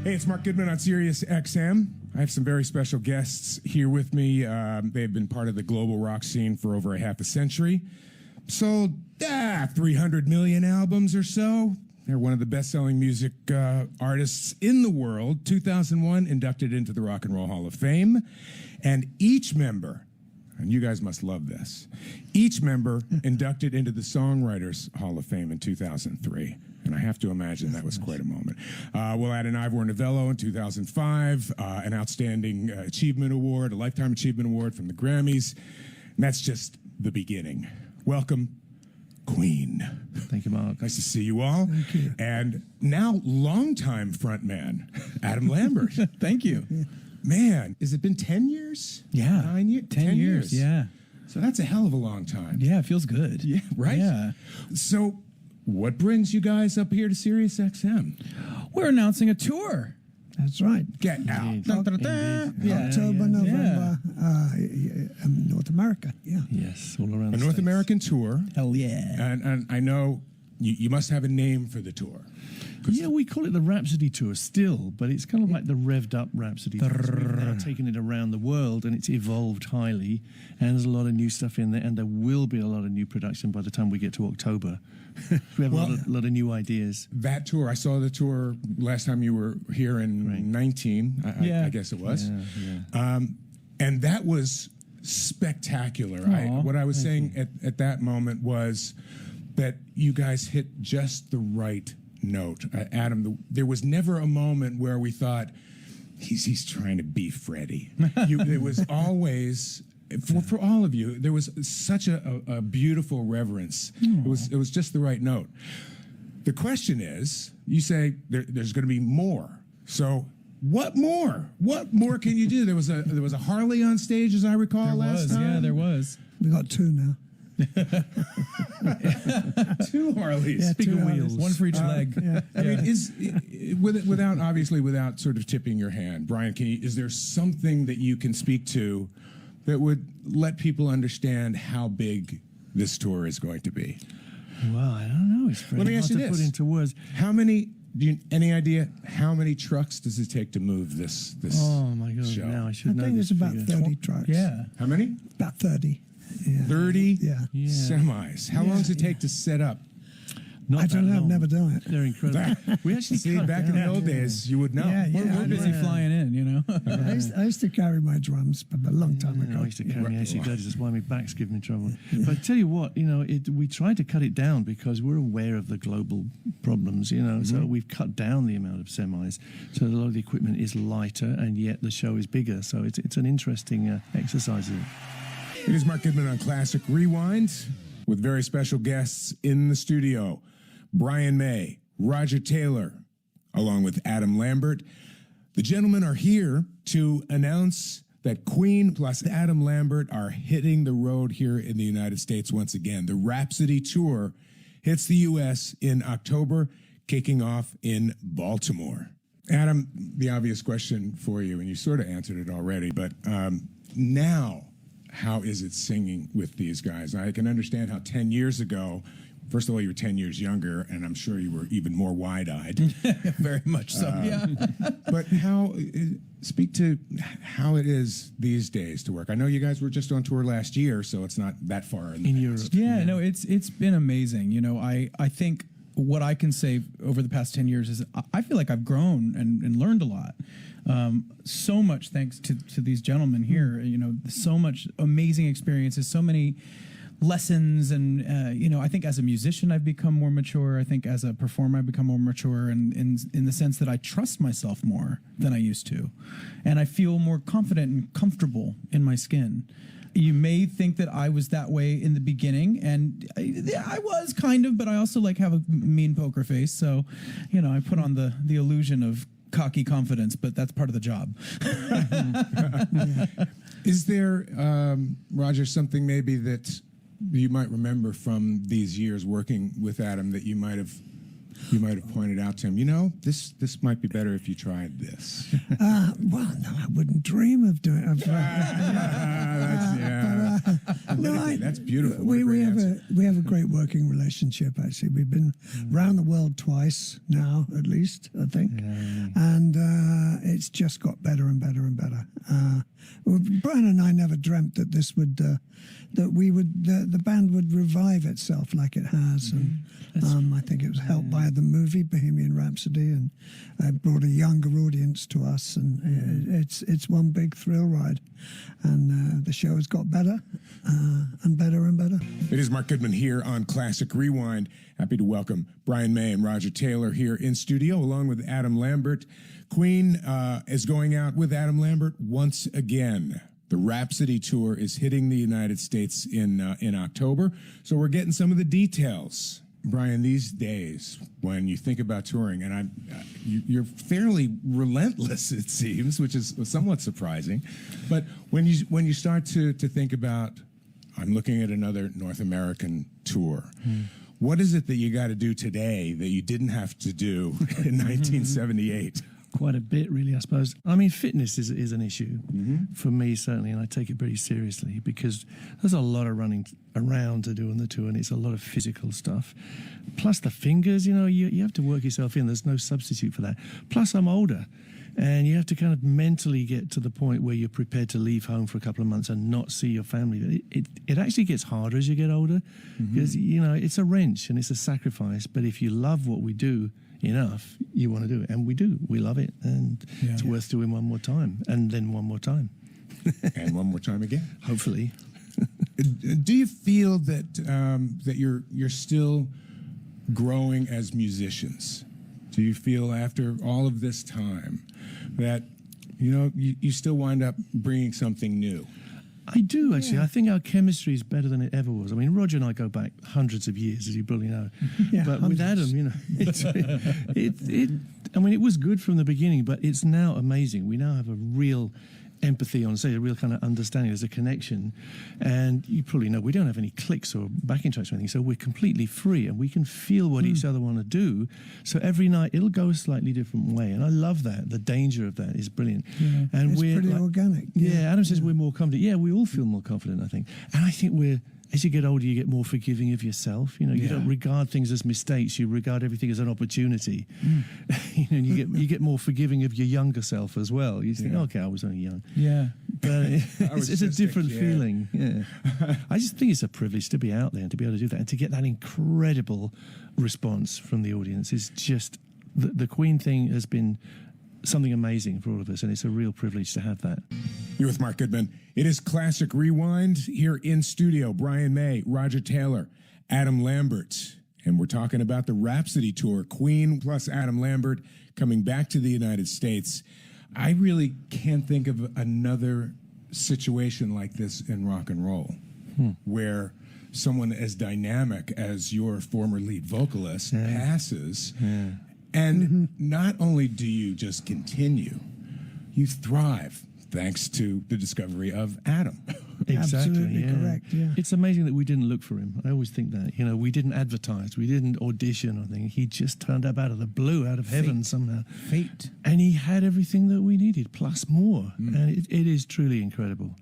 Hey, it's Mark Goodman on Sirius XM. I have some very special guests here with me. They've been part of the global rock scene for over a half a century. Sold 300 million albums or so. They're one of the best-selling music artists in the world. 2001, inducted into the Rock and Roll Hall of Fame. And each member, and you guys must love this, each member inducted into the Songwriters Hall of Fame in 2003. And I have to imagine that was quite a moment. We'll add an Ivor Novello in 2005, an Outstanding Achievement Award, a Lifetime Achievement Award from the Grammys. And that's just the beginning. Welcome, Queen. Thank you, Mark. Nice to see you all. Thank you. And now longtime frontman, Adam Lambert. Thank you. Man, has it been 10 years? Yeah. 9 years? 10 years, yeah. So that's a hell of a long time. Yeah, it feels good. Yeah, right? Yeah. So what brings you guys up here to Sirius XM? We're announcing a tour. That's right. Get out. Indeed. Dun, dun, Indeed. dun. Yeah, October, November, North America. Yeah. Yes, all around A the North States. American tour. Hell yeah. And I know you must have a name for the tour. Yeah, we call it the Rhapsody Tour still, but it's kind of like the revved up Rhapsody Tour. So we've now taken it around the world, and it's evolved highly, and there's a lot of new stuff in there, and there will be a lot of new production by the time we get to October. We have a lot of new ideas. That tour, I saw the tour last time you were here in Right. 19, I guess it was. Yeah. And that was spectacular. Aw, What I was thank saying at that moment was that you guys hit just the right note. Adam, there was never a moment where we thought, he's trying to be Freddie. It was always, for all of you, there was such a beautiful reverence. It was just the right note. The question is, you say there's going to be more. So what more? What more can you do? There was a Harley on stage, as I recall, last time. Yeah, there was. We got two now. Two Harleys. Yeah, Bigger two wheels. Harleys. One for each leg. Yeah. I mean, without sort of tipping your hand, Brian, is there something that you can speak to that would let people understand how big this tour is going to be? Well, I don't know. It's very Let me hard ask you to this. put into words. How many? Any idea how many trucks does it take to move this? Oh my God! show? Now I should I know think this it's about figure. 30 trucks. Yeah. How many? About 30. Yeah. 30 Yeah. Yeah. semis. How long does it take to set up? Not I don't that know. I've long. never done it. They're incredible. We actually See, cut back in down. the old days, you would know. Yeah, yeah. We're busy flying in, you know. I used to carry my drums, but a long time I ago. used to carry AC gliders. That's why my back's giving me trouble. But I tell you what, we tried to cut it down because we're aware of the global problems, So we've cut down the amount of semis. So a lot of the equipment is lighter, and yet the show is bigger. So it's an interesting exercise. It is Mark Goodman on Classic Rewind with very special guests in the studio. Brian May, Roger Taylor, along with Adam Lambert. The gentlemen are here to announce that Queen plus Adam Lambert are hitting the road here in the United States once again. The Rhapsody Tour hits the U.S. in October, kicking off in Baltimore. Adam, the obvious question for you, and you sort of answered it already, but now, how is it singing with these guys? I can understand how 10 years ago, first of all, you were 10 years younger, and I'm sure you were even more wide-eyed. Very much so. Yeah. But speak to how it is these days to work. I know you guys were just on tour last year, so it's not that far in Europe. Yeah, no, it's been amazing. I think what I can say over the past 10 years is I feel like I've grown and learned a lot. So much thanks to these gentlemen here. So much amazing experiences, so many lessons, and I think as a musician I've become more mature. I think as a performer I've become more mature, and in the sense that I trust myself more than I used to, and I feel more confident and comfortable in my skin. You may think that I was that way in the beginning, and I was kind of, but I also have a mean poker face, so I put on the illusion of cocky confidence, but that's part of the job. Is there, Roger, something maybe that you might remember from these years working with Adam that you might have pointed out to him? This might be better if you tried this. Well, no, I wouldn't dream of doing it. That's beautiful. We have a great working relationship. Actually, we've been around the world twice now, at least I think, and it's just got better and better and better. Brian and I never dreamt that this would, the band would revive itself like it has. And I think it was helped by the movie Bohemian Rhapsody, and brought a younger audience to us. And it's one big thrill ride. And the show has got better and better and better. It is Mark Goodman here on Classic Rewind. Happy to welcome Brian May and Roger Taylor here in studio, along with Adam Lambert. Queen is going out with Adam Lambert once again. The Rhapsody tour is hitting the United States in October, so we're getting some of the details. Brian, these days, when you think about touring, and you're fairly relentless, it seems, which is somewhat surprising. But when you start to think about, I'm looking at another North American tour. What is it that you got to do today that you didn't have to do in 1978? Quite a bit, really, I suppose. I mean, fitness is an issue for me, certainly, and I take it pretty seriously because there's a lot of running around to do on the tour, and it's a lot of physical stuff. Plus the fingers, you have to work yourself in. There's no substitute for that. Plus I'm older, and you have to kind of mentally get to the point where you're prepared to leave home for a couple of months and not see your family. It actually gets harder as you get older because, it's a wrench and it's a sacrifice, but if you love what we do enough, you want to do it, and we do. We love it, and it's worth doing one more time, and then one more time, and one more time again, hopefully. Do you feel that that you're still growing as musicians? Do you feel after all of this time that you still wind up bringing something new? I do, actually. I think our chemistry is better than it ever was. I mean, Roger and I go back hundreds of years, as you probably know. But with Adam, it was good from the beginning, but it's now amazing. We now have a real empathy on stage, a real kind of understanding. There's a connection. And you probably know we don't have any clicks or backing tracks or anything, so we're completely free and we can feel what each other want to do. So every night it'll go a slightly different way. And I love that. The danger of that is brilliant. Yeah, and it's pretty organic. Yeah, Adam says we're more confident. Yeah, we all feel more confident, I think. And I think as you get older, you get more forgiving of yourself. You don't regard things as mistakes. You regard everything as an opportunity. And you get more forgiving of your younger self as well. You think, okay, I was only young. Yeah. But it's a different feeling. Yeah. I just think it's a privilege to be out there and to be able to do that and to get that incredible response from the audience. Is just the Queen thing has been something amazing for all of us, and it's a real privilege to have that. You're with Mark Goodman. It is Classic Rewind here in studio. Brian May, Roger Taylor, Adam Lambert. And we're talking about the Rhapsody tour, Queen plus Adam Lambert coming back to the United States. I really can't think of another situation like this in rock and roll where someone as dynamic as your former lead vocalist passes. And not only do you just continue, you thrive thanks to the discovery of Adam. Exactly. Absolutely correct. Yeah. It's amazing that we didn't look for him. I always think that. We didn't advertise. We didn't audition or anything. He just turned up out of the blue, out of heaven somehow. Fate. And he had everything that we needed, plus more. And it is truly incredible.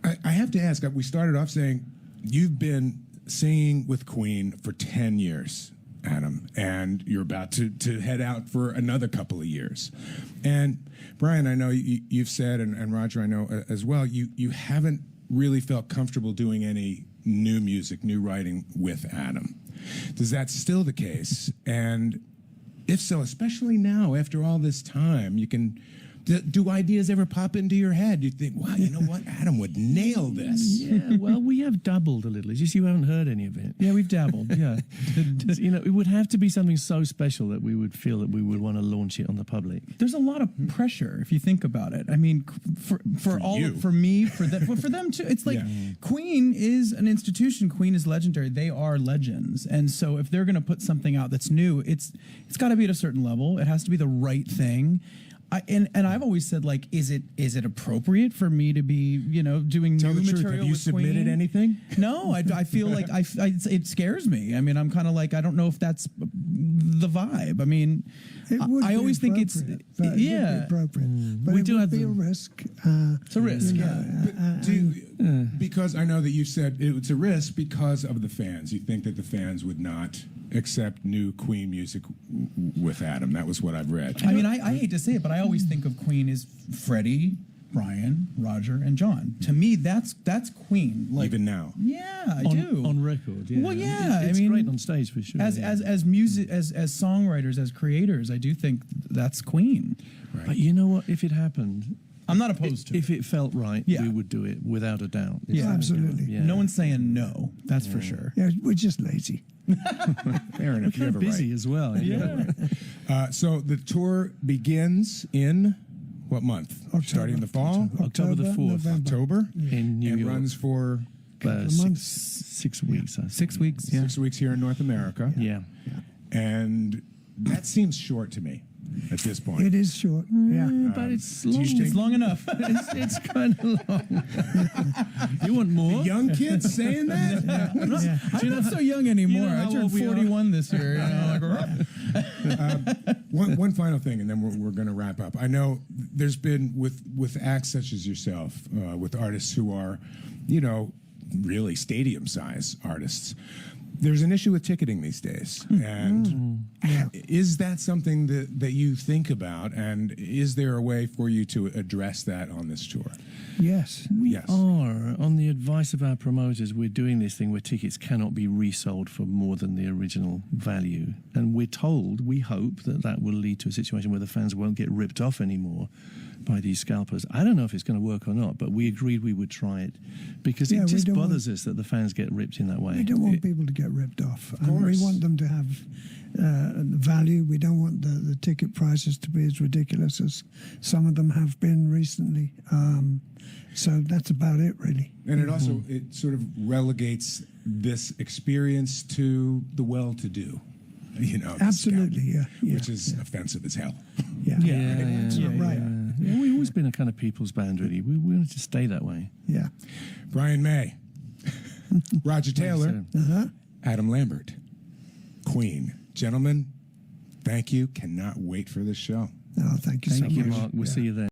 I have to ask, we started off saying you've been singing with Queen for 10 years. Adam, and you're about to head out for another couple of years. And Brian, I know you've said, and Roger, I know as well, you haven't really felt comfortable doing any new music, new writing with Adam. Is that still the case? And if so, especially now, after all this time, do ideas ever pop into your head? You think, wow, you know what? Adam would nail this. Yeah, well, we have dabbled a little. It's just you haven't heard any of it. Yeah, we've dabbled, yeah. It would have to be something so special that we would feel that we would want to launch it on the public. There's a lot of pressure if you think about it. I mean, for me, for them too. It's like Queen is an institution. Queen is legendary. They are legends. And so if they're going to put something out that's new, it's got to be at a certain level. It has to be the right thing. And I've always said, like, is it appropriate for me to be, doing Tell new the truth. material Have you with submitted Queen? anything? No, I feel like it scares me. I mean, I'm kind of like, I don't know if that's the vibe. I mean, I always think it's it would be appropriate. But We it do would have be the- a risk. It's a risk. Because I know that you said it's a risk because of the fans. You think that the fans would not accept new Queen music with Adam. That was what I've read. I mean, I hate to say it, but I always think of Queen as Freddie, Brian, Roger, and John. To me, that's Queen. Like, Even now. Yeah, I do. On record, yeah. Well, yeah, It's I mean, great on stage for sure. As yeah. as music as songwriters, as creators, I do think that's Queen. Right. But you know what? If it happened, I'm not opposed to if it. it felt right, Yeah. we would do it without a doubt. Yeah. Absolutely. Yeah. No one's saying no. That's for sure. Yeah, we're just lazy. Fair enough. We're You kind have of a busy right. as well. So the tour begins in what month? October. Starting in the fall? October the 4th. November. October? In New and York. runs for of six, months. 6 weeks. I think. 6 weeks. Yeah. 6 weeks here in North America. Yeah. And that seems short to me at this point. It is short. Yeah. But it's do you long. think- It's long enough. It's kind of long. You want more? Young kids saying that? I'm not so young anymore. You know I how turned old we are? 41 this year. You know, like, One final thing, and then we're going to wrap up. I know there's been with acts such as yourself, with artists who are, really stadium size artists. There's an issue with ticketing these days, and is that something that you think about? And is there a way for you to address that on this tour? Yes. We Yes. are, on the advice of our promoters, we're doing this thing where tickets cannot be resold for more than the original value. And we're told, we hope that will lead to a situation where the fans won't get ripped off anymore by these scalpers. I don't know if it's going to work or not, but we agreed we would try it because Yeah, it we just don't bothers us that the fans get ripped in that way. We don't want people to get ripped off. And we course. want them to have value. We don't want the ticket prices to be as ridiculous as some of them have been recently. So that's about it, really. And it also it sort of relegates this experience to the well-to-do. The Absolutely, scalp, yeah, which is offensive as hell. Yeah. Right. Yeah, we've always been a kind of people's band, really. We wanted to stay that way. Yeah. Brian May, Roger Taylor, Adam Lambert, Queen. Gentlemen, thank you. Cannot wait for this show. Oh, thank you so Thank you, much. Mark. We'll see you there.